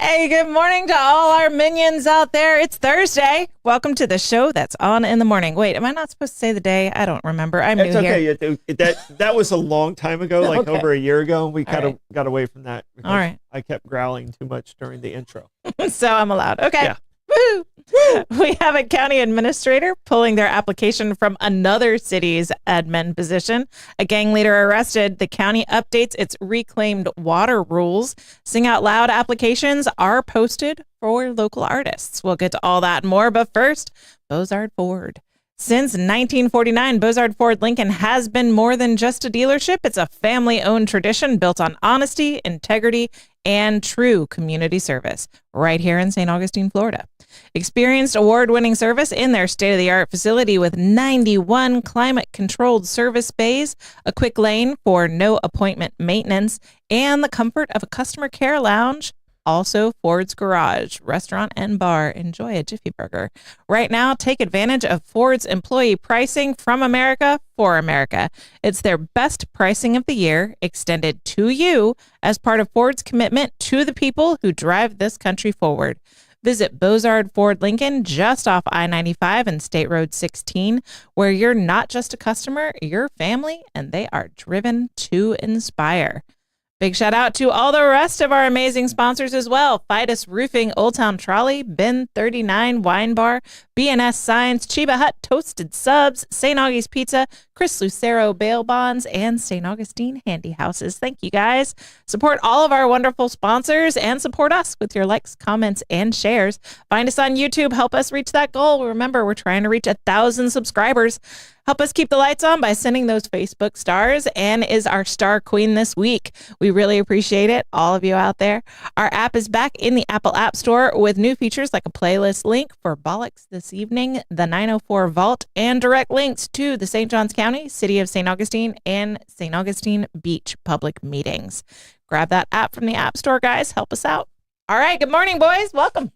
Hey, good morning to all our minions out there. It's Thursday. Welcome to the show that's on in the morning. Wait, am I not supposed to say the day? I don't remember. I'm new here. That was a long time ago, like Okay. over a year ago. And we All kind of right. got away from that because All right. I kept growling too much during the intro. So I'm allowed. Okay. Yeah. Woo! We have a county administrator pulling their application from another city's admin position. A gang leader arrested. The county updates its reclaimed water rules. Sing Out Loud applications are posted for local artists. We'll get to all that and more, but first, Bozard Ford. Since 1949, Bozard Ford Lincoln has been more than just a dealership. It's a family-owned tradition built on honesty, integrity, and true community service right here in St. Augustine, Florida. Experienced award-winning service in their state-of-the-art facility with 91 climate-controlled service bays, a quick lane for no appointment maintenance, and the comfort of a customer care lounge. Also, Ford's Garage, restaurant and bar. Enjoy a Jiffy Burger. Right now, take advantage of Ford's employee pricing from America for America. It's their best pricing of the year, extended to you as part of Ford's commitment to the people who drive this country forward. Visit Bozard Ford Lincoln just off I-95 and State Road 16, where you're not just a customer, you're family, and they are driven to inspire. Big shout out to all the rest of our amazing sponsors as well. Fidus Roofing, Old Town Trolley, Bin 39 Wine Bar, BNS Signs, Chiba Hut Toasted Subs, St. Augie's Pizza, Chris Lucero Bail Bonds, and St. Augustine Handy Houses. Thank you guys. Support all of our wonderful sponsors and support us with your likes, comments, and shares. Find us on YouTube. Help us reach that goal. Remember, we're trying to reach 1,000 subscribers. Help us keep the lights on by sending those Facebook stars. Anne is our star queen this week. We really appreciate it, all of you out there. Our app is back in the Apple App Store with new features like a playlist link for Bollocks This Evening, the 904 Vault, and direct links to the St. Johns County, City of St. Augustine, and St. Augustine Beach public meetings. Grab that app from the App Store, guys. Help us out. All right. Good morning, boys. Welcome.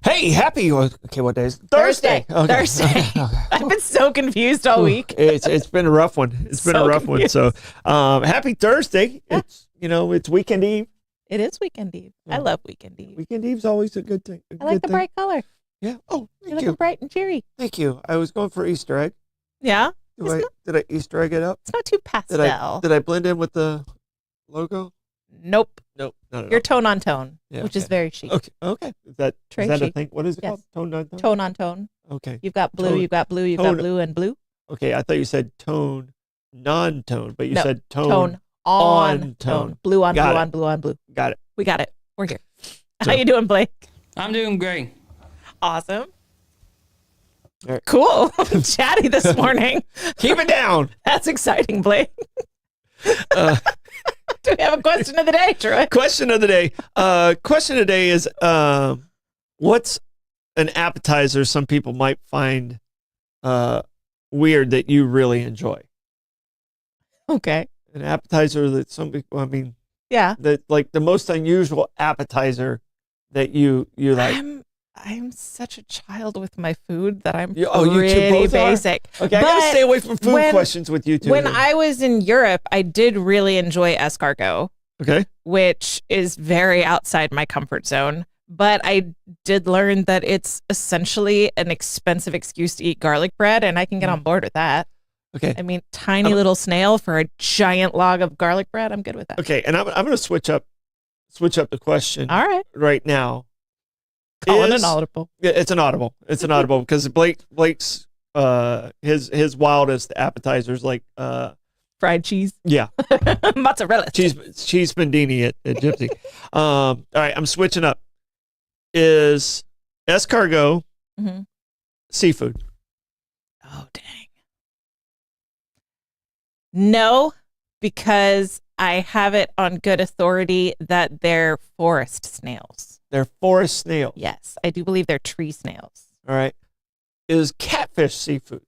Hey, what day is it? Thursday. Okay. Thursday. I've been so confused all week. It's been a rough one. It's been a rough one. So, happy Thursday. Yeah. It's weekend eve. It is weekend eve. I love weekend eve. Weekend eve's always a good thing. I like the bright color. Yeah. Oh, You're thank looking you. bright and cheery. Thank you. I was going for Easter egg. Yeah. Did I Easter egg it up? It's not too pastel. Did I blend in with the logo? Nope. Nope. No. You're tone on tone, Yeah, which is very chic. Okay. Is that Très a chic. thing? What is it Yes. called? Tone on tone? Tone on tone. Okay. You've got blue, Tone- you've got blue, you've tone- got blue and blue. Okay, I thought you said tone, non-tone, but you No, said tone. Tone on on tone. tone. Blue on Got blue it. on blue on blue. Got it. We got it. We're here. So- How you doing, Blake? I'm doing great. Awesome. All right. Cool. Chatty this morning. Keep it down. That's exciting, Blake. Uh, Do we have a question of the day, Troy? question of the day. Question of the day is, what's an appetizer some people might find weird that you really enjoy? Okay. An appetizer that some people, Yeah. that like the most unusual appetizer that you like. I'm such a child with my food that I'm You two pretty both are? basic. Okay, I gotta But stay away from food when- questions with you two. When I was in Europe, I did really enjoy escargot, okay. which is very outside my comfort zone. But I did learn that it's essentially an expensive excuse to eat garlic bread, and I can get on board with that. Okay. I mean, tiny little snail for a giant log of garlic bread. I'm good with that. Okay, and I'm going to switch up the question All right. right now. Calling an audible. Yeah, it's an audible. It's an audible because Blake's his wildest appetizers like Fried cheese. yeah, Mozzarella. cheese spandini at Gypsy. All right, I'm switching up. Is escargot Mhm. seafood? Oh, dang. No, because I have it on good authority that they're forest snails. They're forest snails. Yes, I do believe they're tree snails. All right. Is catfish seafood?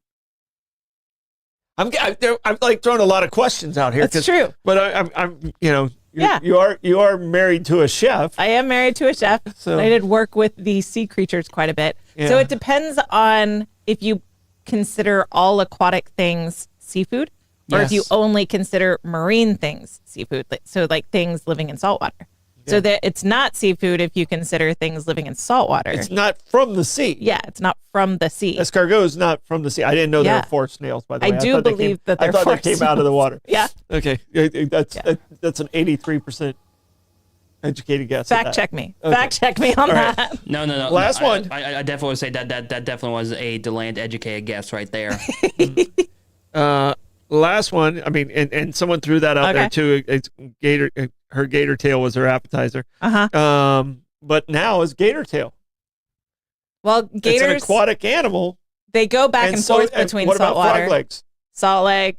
I'm like throwing a lot of questions out here. That's true. But I'm Yeah. you are married to a chef. I am married to a chef. So I did work with the sea creatures quite a bit. So Yeah. it depends on if you consider all aquatic things seafood or if you Yes. only consider marine things seafood. So like things living in saltwater. So that it's not seafood if you consider things living in salt water. It's not from the sea. Yeah, it's not from the sea. Escargot is not from the sea. I didn't know they were forest snails, by the way. I do believe that they're forest they came out of the water. Yeah. Okay. That's an 83% educated guess. Fact check me. Okay. Fact check me on that. No. Last one. I definitely would say that definitely was a DeLand educated guess right there. Last one. I mean, and someone threw that out there too. It's gator. Her gator tail was her appetizer. But now is gator tail. Well, gators. It's an aquatic animal. They go back and forth between saltwater. Frog legs? Salt leg.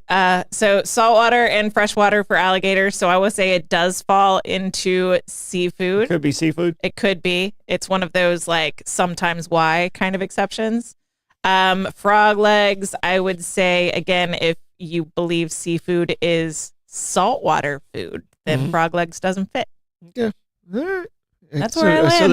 So saltwater and freshwater for alligators. So I would say it does fall into seafood. It could be seafood. It could be. It's one of those like sometimes why kind of exceptions. Frog legs, I would say, again, if you believe seafood is saltwater food, then frog legs doesn't fit. Yeah. All right. That's where I land. So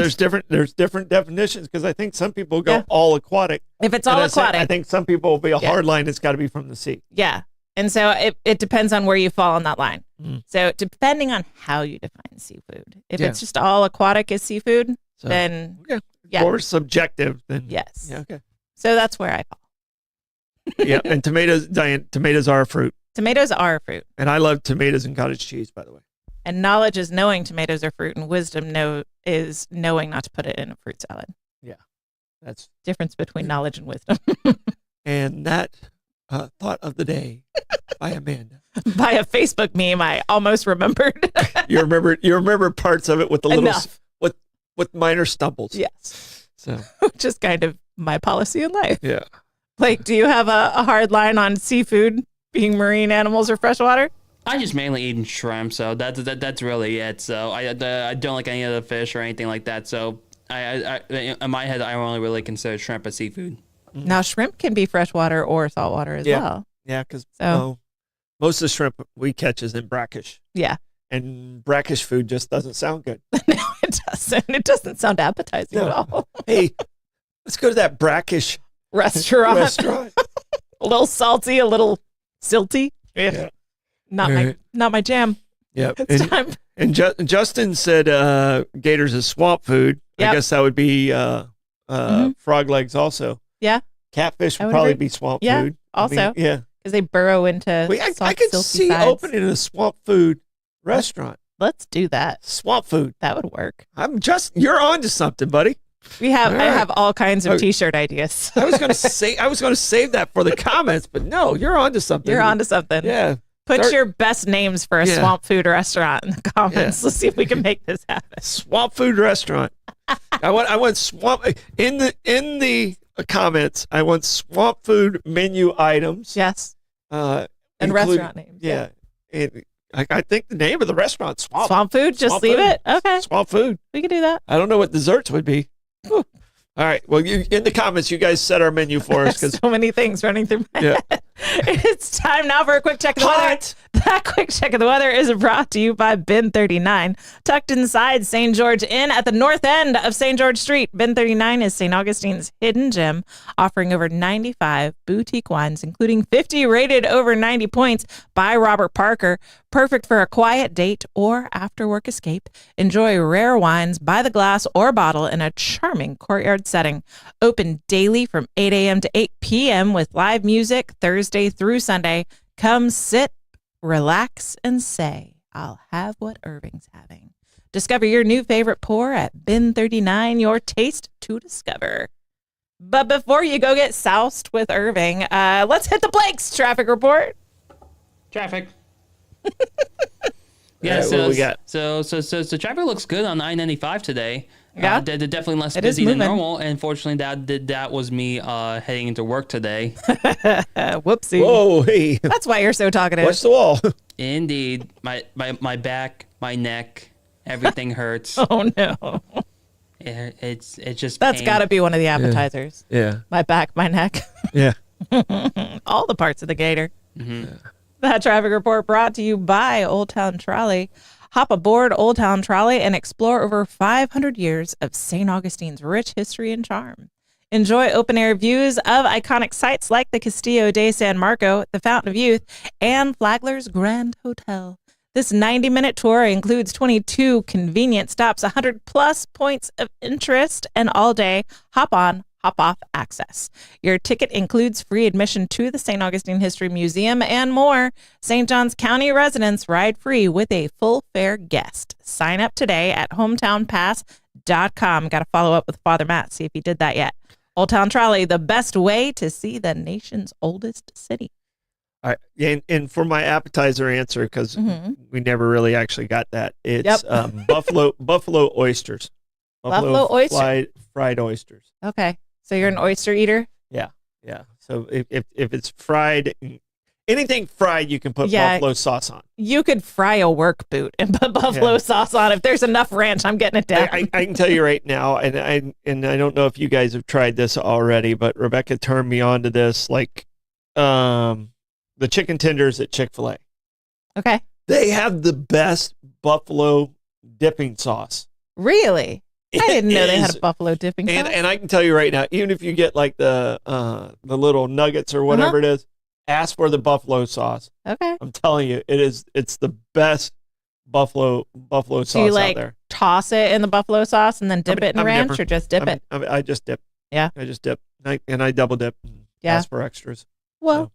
there's different definitions because I think some people go all aquatic. If it's all aquatic. I think some people will be a hard line. It's got to be from the sea. Yeah. And so it depends on where you fall on that line. So depending on how you define seafood. If it's just all aquatic is seafood, then more subjective than yes. Yeah, okay. So that's where I fall. Yeah, and tomatoes, Diane, tomatoes are a fruit. Tomatoes are a fruit. And I love tomatoes and cottage cheese, by the way. And knowledge is knowing tomatoes are fruit, and wisdom is knowing not to put it in a fruit salad. Yeah, that's difference between knowledge and wisdom. And that thought of the day by Amanda. By a Facebook meme, I almost remembered. You remember parts of it with the little with minor stumbles. Yes. So just kind of my policy in life. Yeah. Blake, do you have a hard line on seafood being marine animals or freshwater? I just mainly eat shrimp, so that's really it. So I don't like any other fish or anything like that. So I in my head I only really consider shrimp as seafood. Now shrimp can be freshwater or saltwater as well. Yeah, because most of the shrimp we catch is in brackish. Yeah, and brackish food just doesn't sound good. No, it doesn't. It doesn't sound appetizing at all. Hey, let's go to that brackish restaurant. A little salty, a little silty. Yeah. Not my jam. Yeah. And Justin said gators is swamp food. Yep. I guess that would be frog legs also. Yeah. Catfish would probably be swamp food. Also. Yeah. Because they burrow into I could see opening a swamp food restaurant. Let's do that. Swamp food. That would work. You're on to something, buddy. I have all kinds of t-shirt ideas. I was gonna save that for the comments, but no, you're on to something. You're on to something. Yeah. Put your best names for a swamp food restaurant in the comments. Let's see if we can make this happen. Swamp food restaurant. I want swamp in the comments. I want swamp food menu items. Yes. And restaurant names. Yeah. And I think the name of the restaurant Swamp food. Just leave it. Okay. Swamp food. We can do that. I don't know what desserts would be. Whew. All right. Well, in the comments, you guys set our menu for us because so many things running through my head. It's time now for a quick check of the weather. That quick check of the weather is brought to you by Bin 39, tucked inside St. George Inn at the north end of St. George Street. Bin 39 is St. Augustine's hidden gem, offering over 95 boutique wines, including 50 rated over 90 points by Robert Parker. Perfect for a quiet date or after-work escape. Enjoy rare wines by the glass or bottle in a charming courtyard setting. Open daily from 8 a.m. to 8 p.m. with live music Thursday through Sunday. Come sit, relax, and say, I'll have what Irving's having. Discover your new favorite pour at Bin 39, your taste to discover. But before you go get soused with Irving, let's hit the Blake's traffic report. Traffic. What we got? So traffic looks good on I-95 today. Yeah, they're definitely less busy than normal. And unfortunately, that was me heading into work today. Whoopsie. Whoa, hey. That's why you're so talkative. Watch the wall. Indeed, my back, my neck, everything hurts. Oh no. It's just that's got to be one of the appetizers. Yeah. My back, my neck. Yeah. All the parts of the gator. Mm-hmm. Yeah. That traffic report brought to you by Old Town Trolley. Hop aboard Old Town Trolley and explore over 500 years of St. Augustine's rich history and charm. Enjoy open-air views of iconic sites like the Castillo de San Marco, the Fountain of Youth, and Flagler's Grand Hotel. This 90-minute tour includes 22 convenient stops, 100 plus points of interest, and all-day hop-on, hop-off access. Your ticket includes free admission to the St. Augustine History Museum and more. St. Johns County residents ride free with a full fare guest. Sign up today at hometownpass.com. Got to follow up with Father Matt, see if he did that yet. Old Town Trolley, the best way to see the nation's oldest city. All right. And for my appetizer answer, because we never really actually got that, it's buffalo oysters. Buffalo oysters? Fried oysters. Okay. So you're an oyster eater? Yeah. So if it's fried, anything fried, you can put buffalo sauce on. You could fry a work boot and put buffalo sauce on. If there's enough ranch, I'm getting it down. I can tell you right now, and I don't know if you guys have tried this already, but Rebecca turned me on to this, like the chicken tenders at Chick-fil-A. Okay. They have the best buffalo dipping sauce. Really? I didn't know they had a buffalo dipping sauce. And I can tell you right now, even if you get like the little nuggets or whatever it is, ask for the buffalo sauce. Okay. I'm telling you, it's the best buffalo sauce so you, out there. Toss it in the buffalo sauce and then dip it in ranch, or just dip it? I just dip. Yeah. I just dip. And I double dip. Ask for extras. Well,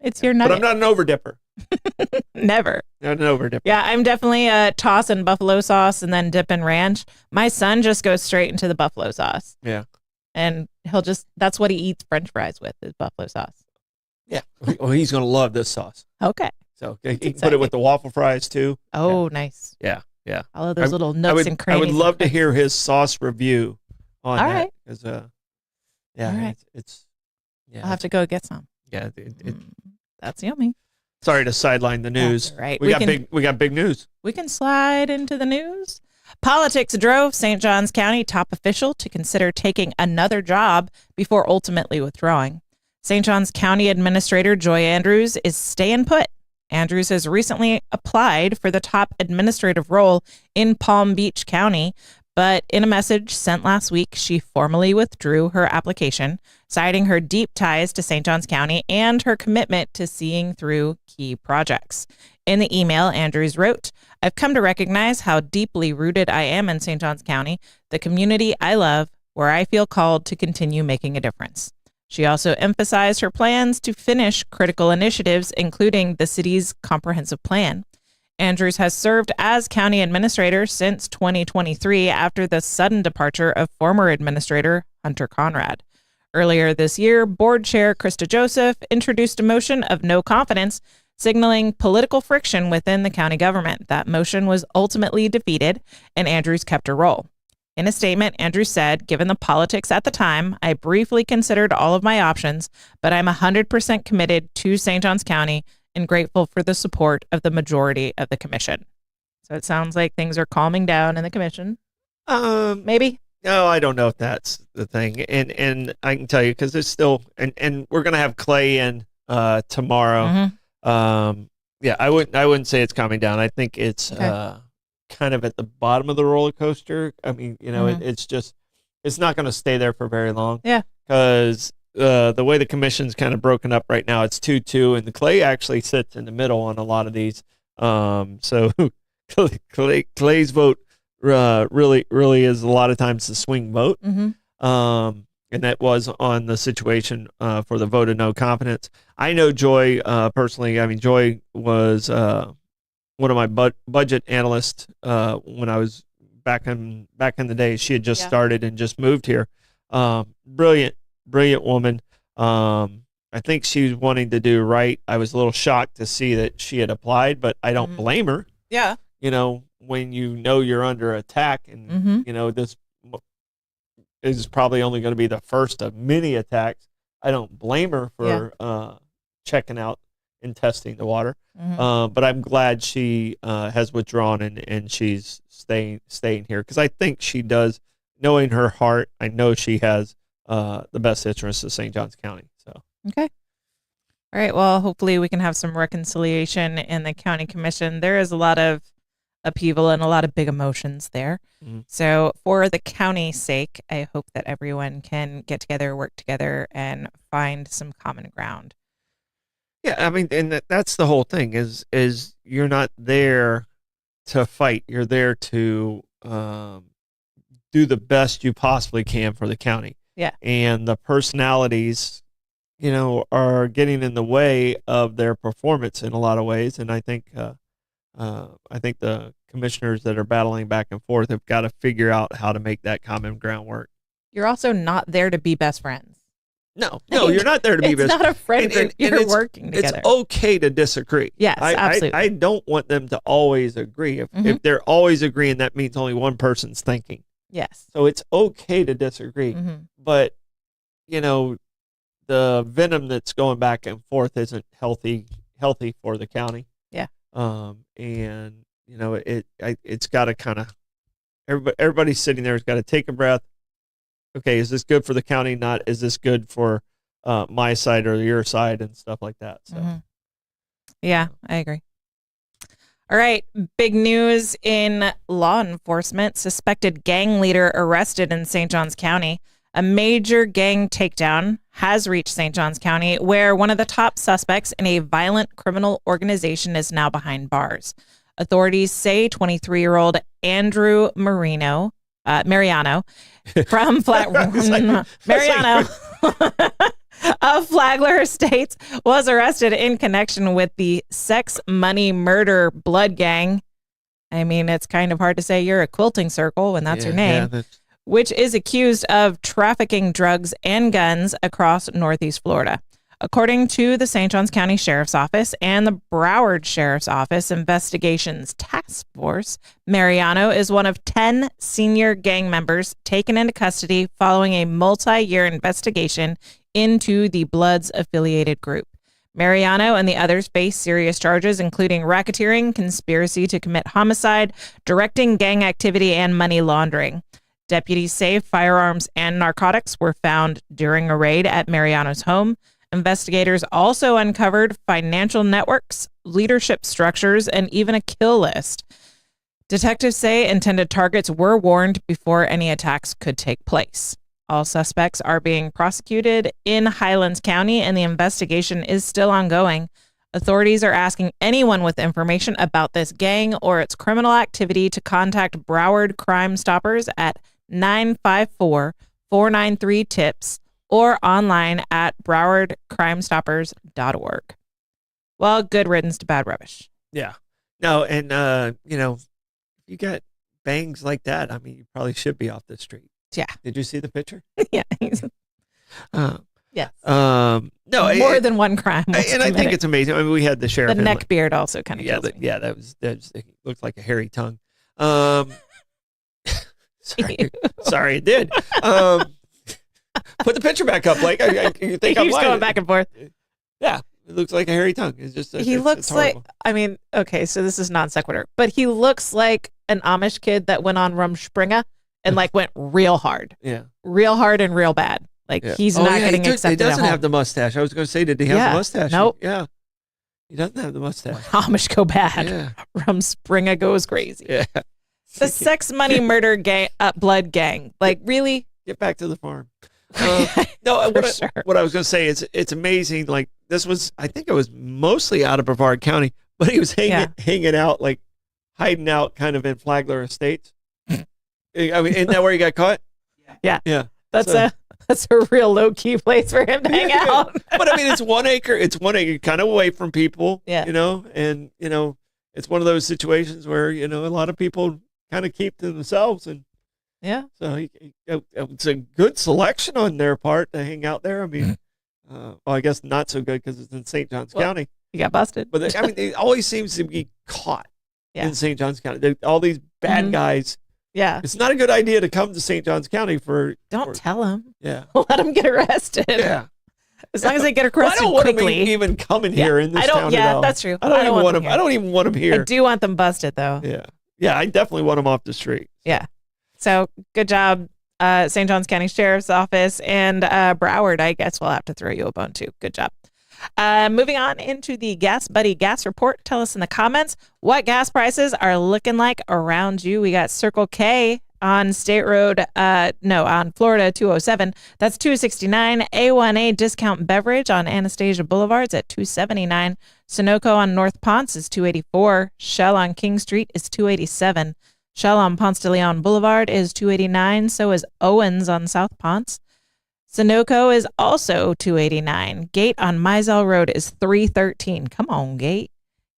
it's your nugget. But I'm not an over dipper. Never. Not an over dipper. Yeah, I'm definitely tossing buffalo sauce and then dipping ranch. My son just goes straight into the buffalo sauce. Yeah. And that's what he eats French fries with, is buffalo sauce. Yeah. Well, he's going to love this sauce. Okay. So he can put it with the waffle fries too. Oh, nice. Yeah. All of those little nooks and crannies. I would love to hear his sauce review on All that. right. Because, All right. it's I'll have to go get some. Yeah. That's yummy. Sorry to sideline the news. That's right. We got big news. We can slide into the news. Politics drove St. Johns County top official to consider taking another job before ultimately withdrawing. St. Johns County Administrator Joy Andrews is staying put. Andrews has recently applied for the top administrative role in Palm Beach County, but in a message sent last week, she formally withdrew her application, citing her deep ties to St. Johns County and her commitment to seeing through key projects. In the email, Andrews wrote, "I've come to recognize how deeply rooted I am in St. Johns County, the community I love, where I feel called to continue making a difference." She also emphasized her plans to finish critical initiatives, including the city's comprehensive plan. Andrews has served as county administrator since 2023 after the sudden departure of former administrator Hunter Conrad. Earlier this year, board chair Krista Joseph introduced a motion of no confidence, signaling political friction within the county government. That motion was ultimately defeated, and Andrews kept her role. In a statement, Andrews said, "Given the politics at the time, I briefly considered all of my options, but I'm 100% committed to St. Johns County and grateful for the support of the majority of the commission." So it sounds like things are calming down in the commission. Maybe? No, I don't know if that's the thing. And I can tell you, because there's still, and we're going to have Clay in tomorrow. Yeah, I wouldn't say it's calming down. I think it's kind of at the bottom of the roller coaster. I mean, it's not going to stay there for very long. Yeah. Because the way the commission's kind of broken up right now, it's 2-2, and the Clay actually sits in the middle on a lot of these. So Clay's vote really is a lot of times the swing vote. And that was on the situation for the vote of no confidence. I know Joy personally. I mean, Joy was one of my budget analysts when I was back in the day. She had just started and just moved here. Brilliant woman. I think she was wanting to do right. I was a little shocked to see that she had applied, but I don't blame her. Yeah. When you're under attack and, this is probably only going to be the first of many attacks. I don't blame her for checking out and testing the water. But I'm glad she has withdrawn and she's staying here, because I think she does, knowing her heart, I know she has the best interests of St. Johns County. So okay. All right. Well, hopefully we can have some reconciliation in the county commission. There is a lot of upheaval and a lot of big emotions there. So for the county's sake, I hope that everyone can get together, work together, and find some common ground. Yeah, I mean, and that's the whole thing is you're not there to fight. You're there to do the best you possibly can for the county. Yeah. And the personalities, are getting in the way of their performance in a lot of ways. And I think the commissioners that are battling back and forth have got to figure out how to make that common ground work. You're also not there to be best friends. No, you're not there to be best friends. It's not a friend group. You're working together. It's okay to disagree. Yes, absolutely. I don't want them to always agree. If they're always agreeing, that means only one person's thinking. Yes. So it's okay to disagree. But, the venom that's going back and forth isn't healthy for the county. Yeah. And it's got to kind of everybody's sitting there has got to take a breath. Okay, is this good for the county? Not is this good for my side or your side and stuff like that. So, yeah, I agree. All right, big news in law enforcement: suspected gang leader arrested in St. Johns County. A major gang takedown has reached St. Johns County, where one of the top suspects in a violent criminal organization is now behind bars. Authorities say 23-year-old Andrew Mariano from Mariano of Flagler Estates was arrested in connection with the sex, money, murder, blood gang. I mean, it's kind of hard to say you're a quilting circle when that's your name. Yeah, which is accused of trafficking drugs and guns across Northeast Florida. According to the St. Johns County Sheriff's Office and the Broward Sheriff's Office Investigations Task Force, Mariano is one of 10 senior gang members taken into custody following a multi-year investigation into the Bloods-affiliated group. Mariano and the others face serious charges, including racketeering, conspiracy to commit homicide, directing gang activity, and money laundering. Deputies say firearms and narcotics were found during a raid at Mariano's home. Investigators also uncovered financial networks, leadership structures, and even a kill list. Detectives say intended targets were warned before any attacks could take place. All suspects are being prosecuted in Highlands County, and the investigation is still ongoing. Authorities are asking anyone with information about this gang or its criminal activity to contact Broward Crime Stoppers at 954-493-TIPS or online at browardcrimestoppers.org. Well, good riddance to bad rubbish. Yeah. No, and, you got bangs like that, I mean, you probably should be off the street. Yeah. Did you see the picture? Yeah. Yes. No. More than one crime. And I think it's amazing. I mean, we had the sheriff. The neck beard also kind of kills me. Yeah, that was it looked like a hairy tongue. Sorry, it did. Put the picture back up, Blake. You think I'm lying? Going back and forth. Yeah, it looks like a hairy tongue. It's just he looks like. I mean, okay, so this is non sequitur, but he looks like an Amish kid that went on Rumspringa and went real hard. Yeah, real hard and real bad. He's not getting accepted. He doesn't have the mustache. I was going to say, did he have the mustache? Nope. Yeah, he doesn't have the mustache. Amish go bad. Yeah. Rumspringa goes crazy. Yeah. The sex, money, murder gang, blood gang. Really? Get back to the farm. No, what I was going to say is it's amazing. This was, I think it was mostly out of Brevard County, but he was hanging out, hiding out kind of in Flagler Estates. I mean, isn't that where he got caught? Yeah. Yeah. That's a real low key place for him to hang out. But I mean, it's 1 acre. It's 1 acre, kind of away from people. Yeah. And it's one of those situations where a lot of people kind of keep to themselves, and yeah. So it's a good selection on their part to hang out there. I mean, I guess not so good because it's in St. Johns County. He got busted. But it always seems to be caught in St. Johns County. All these bad guys. Yeah. It's not a good idea to come to St. Johns County Don't tell him. Yeah. Let him get arrested. Yeah. As long as they get arrested quickly. I don't want him even coming here in this town at all. That's true. I don't even want him here. I do want them busted, though. Yeah. Yeah, I definitely want them off the street. Yeah. So good job, St. Johns County Sheriff's Office, and Broward. I guess we'll have to throw you a bone too. Good job. Moving on into the Gas Buddy Gas Report. Tell us in the comments what gas prices are looking like around you. We got Circle K On State Road, on Florida 207, that's $269. A1A discount beverage on Anastasia Boulevard's at $279. Sunoco on North Ponce is $284. Shell on King Street is $287. Shell on Ponce de Leon Boulevard is $289. So is Owens on South Ponce. Sunoco is also $289. Gate on Mizell Road is $313. Come on, Gate.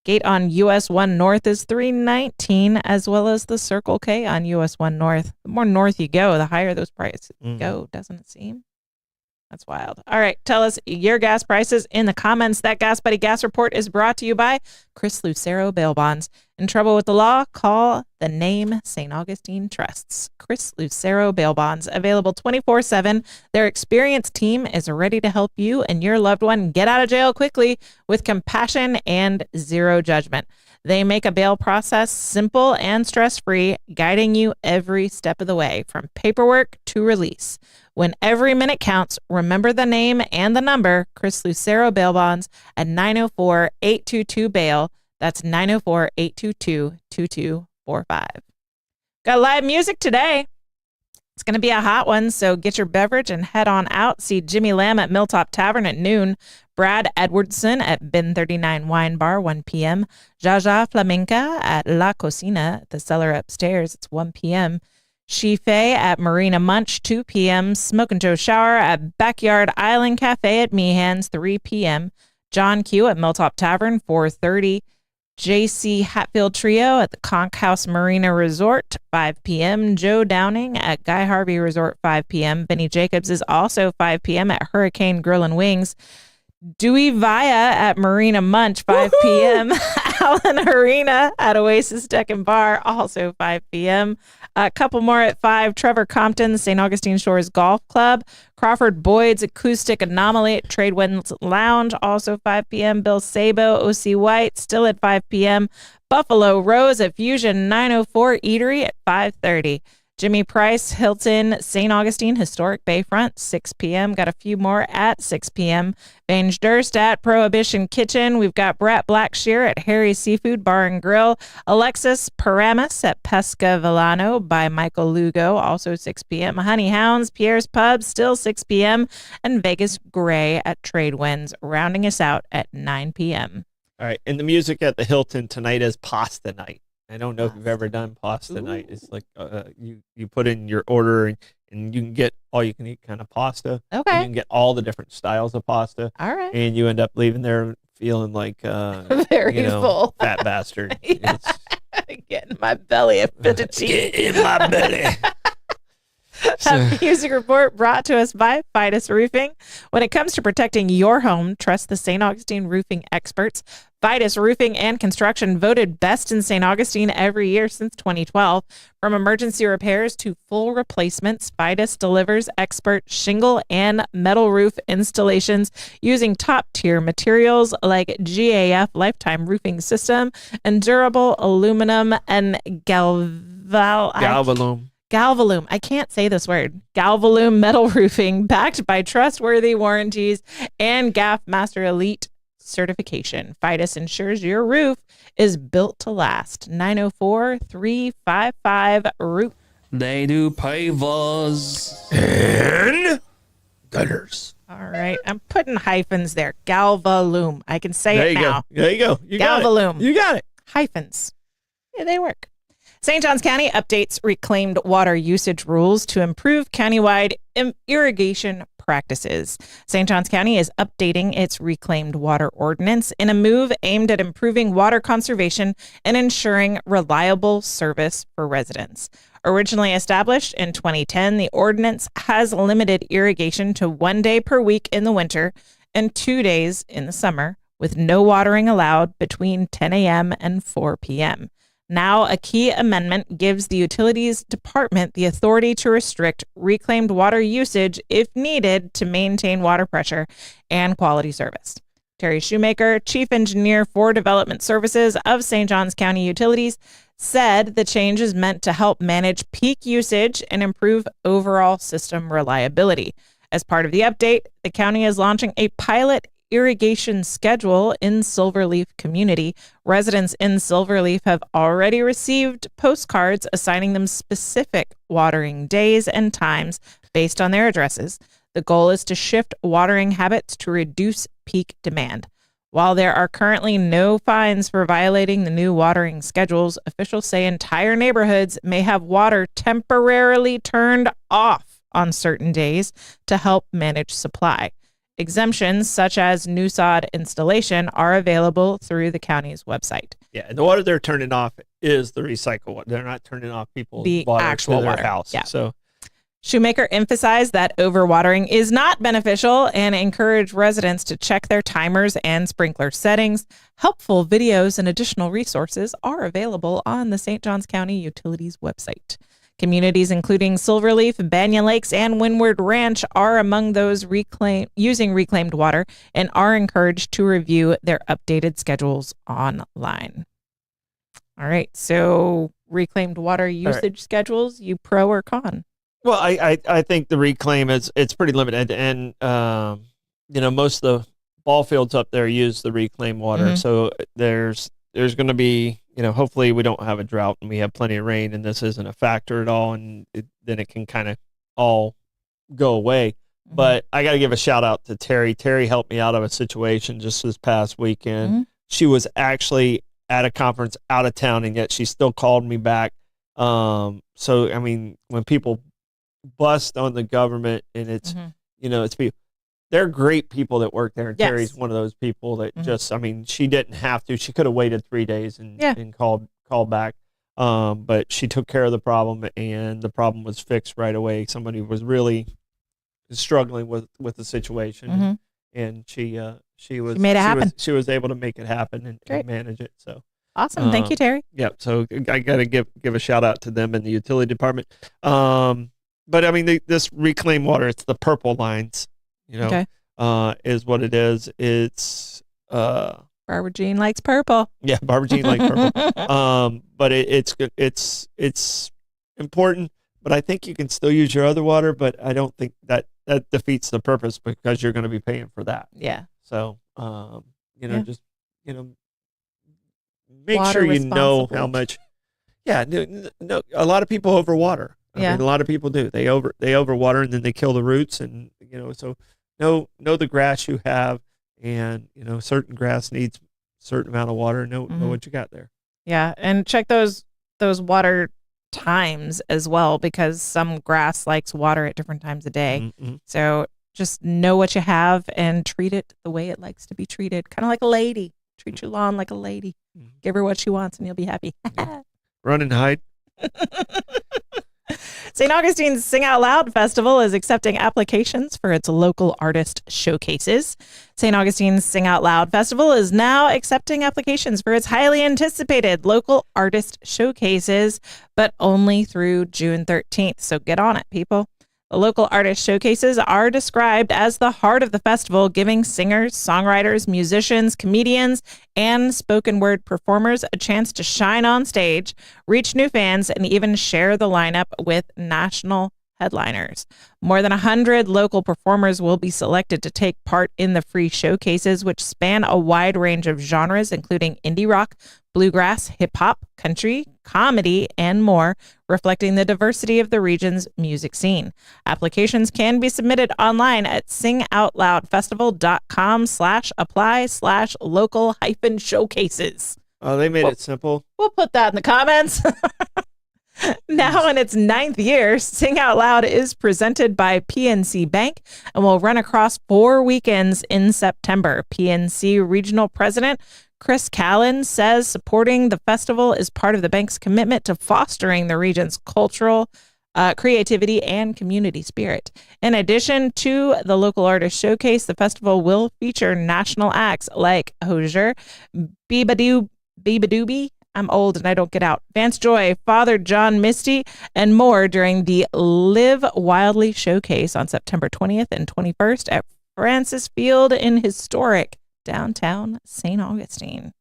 Gate on US 1 North is $319, as well as the Circle K on US 1 North. The more north you go, the higher those prices go, doesn't it seem? That's wild. All right, tell us your gas prices in the comments. That Gas Buddy Gas Report is brought to you by Chris Lucero Bail Bonds. In trouble with the law? Call the name St. Augustine Trusts. Chris Lucero Bail Bonds, available 24/7. Their experienced team is ready to help you and your loved one get out of jail quickly with compassion and zero judgment. They make a bail process simple and stress-free, guiding you every step of the way, from paperwork to release. When every minute counts, remember the name and the number, Chris Lucero Bail Bonds at 904-822-BAIL. That's 904-822-2245. Got live music today. It's going to be a hot one, so get your beverage and head on out. See Jimmy Lamb at Milltop Tavern at noon. Brad Edwardson at Bin 39 Wine Bar, 1 p.m. Jaja Flamenca at La Cocina, the cellar upstairs. It's 1 p.m. Shife at Marina Munch, 2 p.m. Smoke and Joe Shower at Backyard Island Cafe at Meehan's, 3 p.m. John Q at Milltop Tavern, 4:30. JC Hatfield Trio at the Conch House Marina Resort, 5 p.m. Joe Downing at Guy Harvey Resort, 5 p.m. Benny Jacobs is also 5 p.m. at Hurricane Grill and Wings. Dewey Vaya at Marina Munch, 5 p.m. Alan Harina at Oasis Deck and Bar, also 5 p.m. A couple more at 5. Trevor Compton, St. Augustine Shores Golf Club. Crawford Boyd's Acoustic Anomaly at Tradewinds Lounge, also 5 p.m. Bill Sabo, O.C. White, still at 5 p.m. Buffalo Rose at Fusion 904 Eatery at 5:30. Jimmy Price, Hilton, St. Augustine Historic Bayfront, 6 p.m. Got a few more at 6 p.m. Vange Durst at Prohibition Kitchen. We've got Brett Blackshear at Harry's Seafood Bar and Grill. Alexis Paramus at Pesca Villano by Michael Lugo, also 6 p.m. Honey Hounds, Pierre's Pub, still 6 p.m. And Vegas Gray at Tradewinds, rounding us out at 9 p.m. All right, and the music at the Hilton tonight is Pasta Night. I don't know if you've ever done pasta night. It's like you put in your order and you can get all you can eat kind of pasta. Okay. You can get all the different styles of pasta. All right. And you end up leaving there feeling like very full. Fat bastard. Yeah. Get in my belly a bit of cheese. Get in my belly. A music report brought to us by Fidus Roofing. When it comes to protecting your home, trust the St. Augustine roofing experts. Fidus Roofing and Construction voted best in St. Augustine every year since 2012. From emergency repairs to full replacements, Fidus delivers expert shingle and metal roof installations using top-tier materials like GAF Lifetime Roofing System and durable aluminum and Galvalume. Galvalume. I can't say this word. Galvalume metal roofing, backed by trustworthy warranties and GAF Master Elite certification. Fidus ensures your roof is built to last. 904-355-ROOF. They do pavers and gutters. All right. I'm putting hyphens there. Galvalume. I can say There it you now. go. There you go. You got it. Galvalume. You got it. Hyphens. Yeah, they work. St. Johns County updates reclaimed water usage rules to improve countywide irrigation practices. St. Johns County is updating its reclaimed water ordinance in a move aimed at improving water conservation and ensuring reliable service for residents. Originally established in 2010, the ordinance has limited irrigation to 1 day per week in the winter and 2 days in the summer, with no watering allowed between 10 a.m. and 4 p.m. Now, a key amendment gives the Utilities Department the authority to restrict reclaimed water usage if needed to maintain water pressure and quality service. Terry Shoemaker, Chief Engineer for Development Services of St. Johns County Utilities, said the change is meant to help manage peak usage and improve overall system reliability. As part of the update, the county is launching a pilot irrigation schedule in Silverleaf community. Residents in Silverleaf have already received postcards assigning them specific watering days and times based on their addresses. The goal is to shift watering habits to reduce peak demand. While there are currently no fines for violating the new watering schedules, officials say entire neighborhoods may have water temporarily turned off on certain days to help manage supply. Exemptions such as new sod installation are available through the county's website. Yeah, and the water they're turning off is the recycle water. They're not turning off people's The water actual to their water. house. Yeah. So Shoemaker emphasized that overwatering is not beneficial and encouraged residents to check their timers and sprinkler settings. Helpful videos and additional resources are available on the St. Johns County Utilities website. Communities including Silverleaf, Banyan Lakes, and Windward Ranch are among those using reclaimed water and are encouraged to review their updated schedules online. All right, so reclaimed water usage schedules, you pro or con? well, I think the reclaim it's pretty limited, and most of the ball fields up there use the reclaimed water. Mhm. So there's going to be, hopefully we don't have a drought and we have plenty of rain and this isn't a factor at all, and then it can kind of all go away. But I got to give a shout out to Terry. Terry helped me out of a situation just this past weekend. Mhm. She was actually at a conference out of town, and yet she still called me back. So I mean, when people bust on the government, and it's it's people, they're great people that work there, and Yes. Terry's one of those people that just, I mean, she didn't have to. She could have waited 3 days and called back. But she took care of the problem, and the problem was fixed right away. Somebody was really struggling with the situation, and she made it happen. She was able to make it happen and manage it. So Awesome. Thank you, Terry. yeah. So I got to give a shout out to them in the utility department. But I mean, this reclaimed water, it's the purple lines, is what it is. It's Barbara Jean likes purple. yeah, Barbara Jean like purple. But it's good. It's important. But I think you can still use your other water. But I don't think that defeats the purpose, because you're going to be paying for that. Yeah. So just make Water sure you know responsible. how much. Yeah, no, a lot of people overwater. I mean, a lot of people do. They overwater, and then they kill the roots, and so know the grass you have, and certain grass needs a certain amount of water. Know what you got there. Yeah, and check those water times as well, because some grass likes water at different times of day. So just know what you have and treat it the way it likes to be treated, kind of like a lady. Treat your lawn like a lady. Give her what she wants, and you'll be happy. Run and hide. St. Augustine's Sing Out Loud Festival is accepting applications for its local artist showcases. St. Augustine's Sing Out Loud Festival is now accepting applications for its highly anticipated local artist showcases, but only through June 13th. So get on it, people. The local artist showcases are described as the heart of the festival, giving singers, songwriters, musicians, comedians, and spoken word performers a chance to shine on stage, reach new fans, and even share the lineup with national headliners. More than 100 local performers will be selected to take part in the free showcases, which span a wide range of genres, including indie rock, bluegrass, hip-hop, country, comedy, and more, reflecting the diversity of the region's music scene. Applications can be submitted online at singoutloudfestival.com/apply/local-showcases. Oh, they made it simple. We'll put that in the comments. Now in its 9th year, Sing Out Loud is presented by PNC Bank and will run across 4 weekends in September. PNC Regional President Chris Callan says supporting the festival is part of the bank's commitment to fostering the region's cultural creativity and community spirit. In addition to the local artist showcase, the festival will feature national acts like Hozier, Beabadoobie, I'm old and I don't get out, Vance Joy, Father John Misty, and more during the Live Wildly showcase on September 20th and 21st at Francis Field in historic downtown St. Augustine.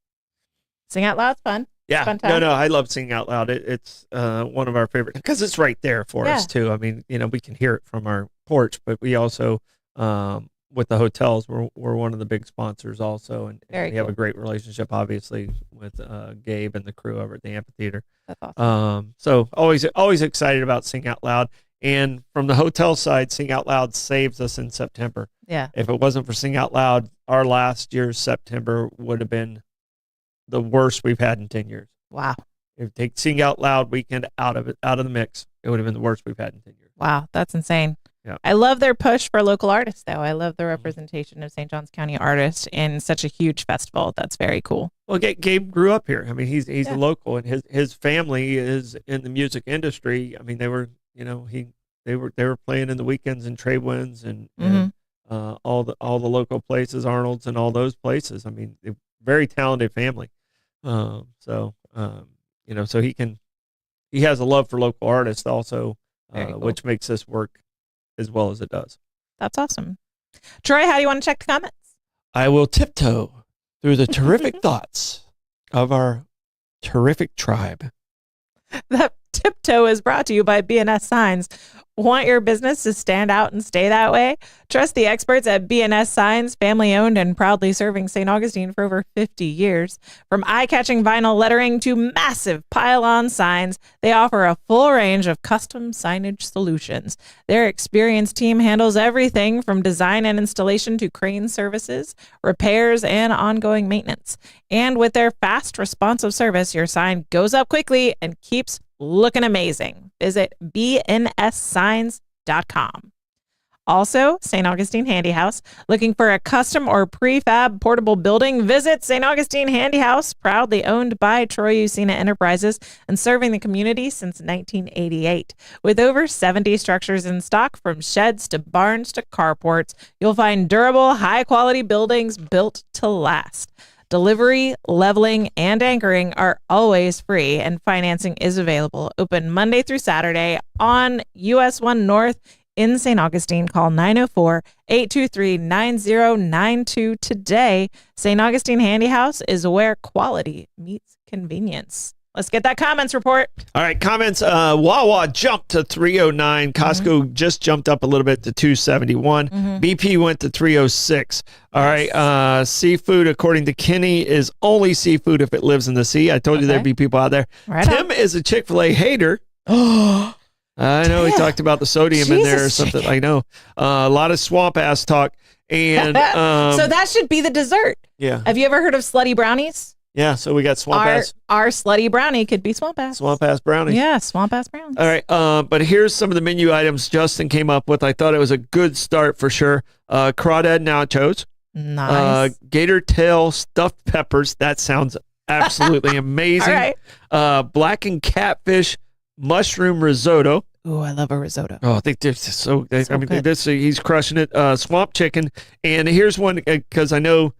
Sing Out Loud's fun. Yeah, Fun time. no, I love singing out loud. It's one of our favorite, because it's right there for us too. I mean, we can hear it from our porch, but we also want with the hotels. We're one of the big sponsors also, and Very we have a cool. great relationship, obviously, with Gabe and the crew over at the amphitheater. That's awesome. So always excited about Sing Out Loud. And from the hotel side, Sing Out Loud saves us in September. Yeah. If it wasn't for Sing Out Loud, our last year's September would have been the worst we've had in 10 years. Wow. If you take Sing Out Loud weekend out of the mix, it would have been the worst we've had in 10 years. Wow. That's insane. Yeah. I love their push for local artists, though. I love the representation of St. Johns County artists in such a huge festival. That's very cool. Well, Gabe grew up here. I mean, he's Yeah. a local, and his family is in the music industry. I mean, they were they were playing in the weekends and trade winds and all the local places, Arnold's and all those places. I mean, they're very talented family. So he has a love for local artists also, Very cool. which makes this work as well as it does. That's awesome. Troy, how do you want to check the comments? I will tiptoe through the terrific thoughts of our terrific tribe. That tiptoe is brought to you by BNS Signs. Want your business to stand out and stay that way? Trust the experts at BNS Signs, family owned and proudly serving St. Augustine for over 50 years. From eye-catching vinyl lettering to massive pylon signs, they offer a full range of custom signage solutions. Their experienced team handles everything from design and installation to crane services, repairs, and ongoing maintenance. And with their fast, responsive service, your sign goes up quickly and keeps looking amazing. Visit bnssigns.com. Also, St. Augustine Handy House. Looking for a custom or prefab portable building? Visit St. Augustine Handy House, proudly owned by Troy Usina Enterprises and serving the community since 1988. With over 70 structures in stock, from sheds to barns to carports, you'll find durable, high-quality buildings built to last. Delivery, leveling, and anchoring are always free, and financing is available. Open Monday through Saturday on US 1 North in St. Augustine. Call 904-823-9092 today. St. Augustine Handy House is where quality meets convenience. Let's get that comments report. All right, comments. Wawa jumped to 309. Costco just jumped up a little bit to 271. BP went to 306. All right, seafood, according to Kenny, is only seafood if it lives in the sea. I told you there'd be people out there. Right Tim is a Chick-fil-A hater. I know he talked about the sodium in there or something. I know. A lot of swamp ass talk. And so that should be the dessert. Yeah. Have you ever heard of slutty brownies? Yeah, so we got swamp ass. Our slutty brownie could be swamp ass. Swamp ass brownies. Yeah, swamp ass brownies. All right, but here's some of the menu items Justin came up with. I thought it was a good start for sure. Crawdad nachos. Nice. Gator tail stuffed peppers. That sounds absolutely amazing. All right. Blackened catfish mushroom risotto. Ooh, I love a risotto. Oh, I think this is so. I mean, good. this he's crushing it. Swamp chicken, and here's one because I know.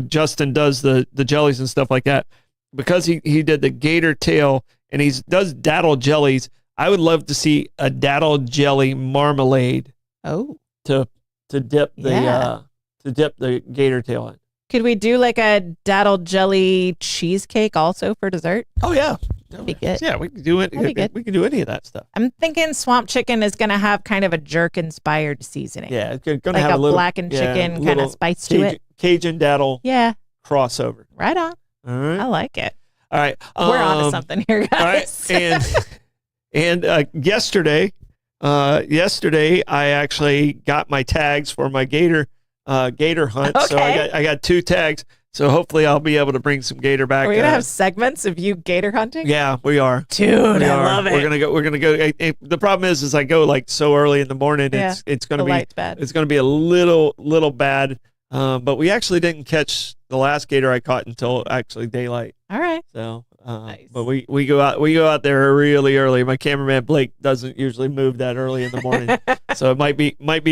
Justin does the jellies and stuff like that. Because he did the gator tail and he does daddle jellies. I would love to see a daddle jelly marmalade. Oh, to dip the gator tail in. could we do like a daddle jelly cheesecake also for dessert? Oh yeah, That'd be good. Yeah, we can do it. That'd be good. We can do any of that stuff. I'm thinking swamp chicken is going to have kind of a jerk inspired seasoning. Yeah, it's gonna like have a little blackened chicken kind of spice to it. Cajun daddle Yeah, crossover. right on. All right. I like it. All right. We're on to something here, guys. All right. And yesterday I actually got my tags for my gator hunt. Okay. So I got 2 tags. So hopefully I'll be able to bring some gator back. Are we going to have segments of you gator hunting? Yeah, we are. Dude, We I are. love it. We're gonna go. The problem is I go like so early in the morning. Yeah, It's gonna the be light's bad. It's gonna be a little bad. But we actually didn't catch the last gator I caught until actually daylight. All right. So, Nice. but we go out there really early. My cameraman Blake doesn't usually move that early in the morning, so it might be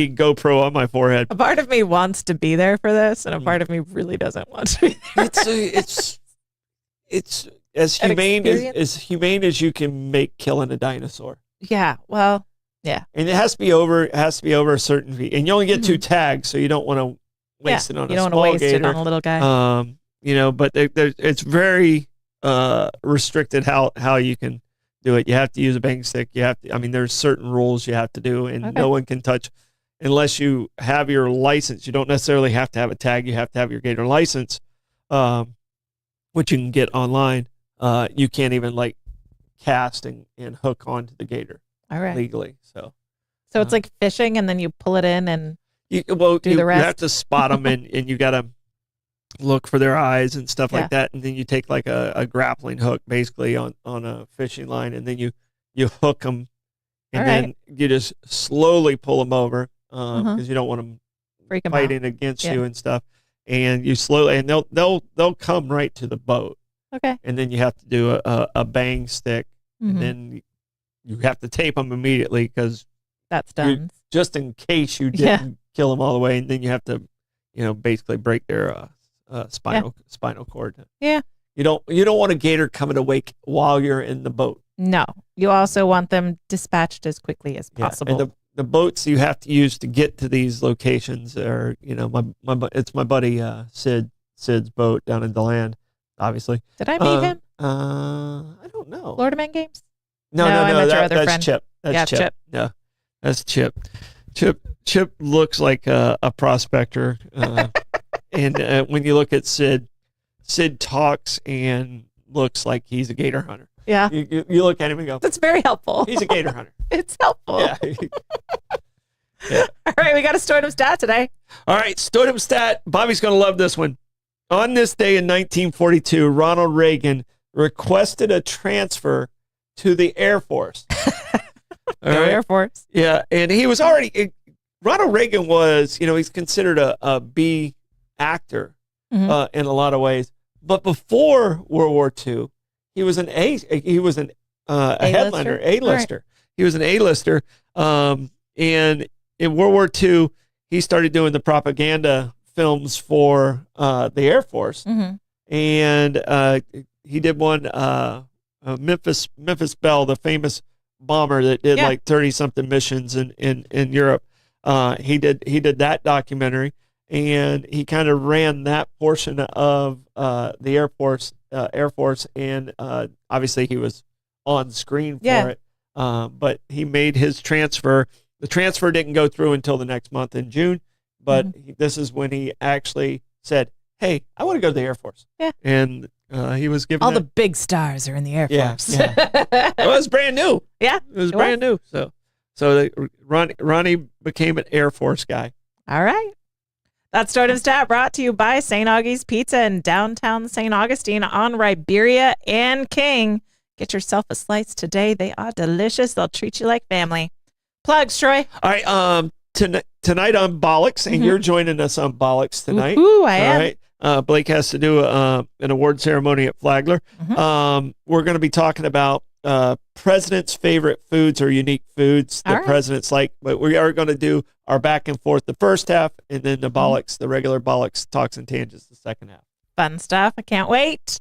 GoPro on my forehead. A part of me wants to be there for this, and a part of me really doesn't want to be there. It's as An humane experience? as humane as you can make killing a dinosaur. Yeah. Well, yeah. And it has to be over. It has to be over a certain feet, and you only get 2 tags, so you don't want to waste it on You a don't small want to waste gator. it on a little guy. But it's very restricted how you can do it. You have to use a bang stick. You have to. I mean, there's certain rules you have to do, and Okay. no one can touch. unless you have your license. You don't necessarily have to have a tag. You have to have your gator license, which you can get online. You can't even like cast and hook onto the gator All right. legally. So it's like fishing, and then you pull it in and you the rest. have to spot them, and you got to look for their eyes and stuff like that. And then you take like a grappling hook basically on a fishing line, and then you hook them, and then you just slowly pull them over because you don't want them freak them fighting against you and stuff. And you slowly, and they'll come right to the boat. Okay. And then you have to do a bang stick, and then you have to tape them immediately because that's done. Just in case you didn't kill them all the way, and then you have to, basically break their spinal cord. Yeah. You don't want a gator coming to wake while you're in the boat. No. You also want them dispatched as quickly as possible. And the boats you have to use to get to these locations are, it's my buddy Sid's boat down in DeLand, obviously. Did I meet him? I don't know. Florida Man Games? No, I met your other that's friend. Chip. That's Chip. Chip. Yeah, that's Chip. Chip looks like a prospector. And when you look at Sid talks and looks like he's a gator hunter. Yeah. You look at him and go, that's very helpful. He's a gator hunter. It's helpful. Yeah. All right, we got a Stordom stat today. All right, Stordom stat. Bobby's going to love this one. On this day in 1942, Ronald Reagan requested a transfer to the Air Force. Air Force. Yeah, and he was already, Ronald Reagan was, he's considered a B actor in a lot of ways. But before World War II, he was a headliner, A-lister. Right. He was an A-lister. And in World War II, he started doing the propaganda films for the Air Force. And he did one, Memphis Belle, the famous bomber that did like 30-something missions in Europe. He did that documentary, and he kind of ran that portion of the Air Force, and obviously he was on screen for it. But he made his transfer. The transfer didn't go through until the next month in June, but this is when he actually said, "Hey, I want to go to the Air Force." Yeah, and he was given all the big stars are in the Air Force. Yeah. It was brand new. Yeah, it was brand new. So Ronnie became an Air Force guy. All right. That's Stordom Stat brought to you by St. Augie's Pizza in downtown St. Augustine on Riberia and King. Get yourself a slice today. They are delicious. They'll treat you like family. Plugs, Troy. All right. Tonight on Bollocks, and you're joining us on Bollocks tonight. Ooh, I am. All right. Blake has to do an award ceremony at Flagler. We're going to be talking about president's favorite foods or unique foods that presidents like, but we are going to do our back and forth the first half, and then the Bollocks, the regular Bollocks talks and tangents the second half. Fun stuff. I can't wait.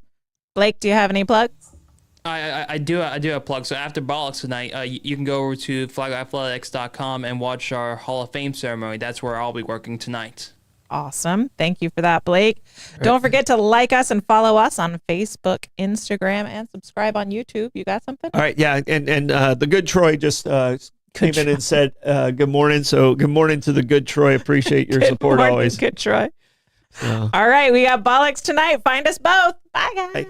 Blake, do you have any plugs? I do have a plug. So after Bollocks tonight, you can go over to flagathletics.com and watch our Hall of Fame ceremony. That's where I'll be working tonight. Awesome. Thank you for that, Blake. Don't forget to like us and follow us on Facebook, Instagram, and subscribe on YouTube. You got something? All right. Yeah. And the good Troy just came in and said, good morning. So good morning to the good Troy. Appreciate your support always. Good Troy. All right. We got Bollocks tonight. Find us both. Bye, guys. Hey.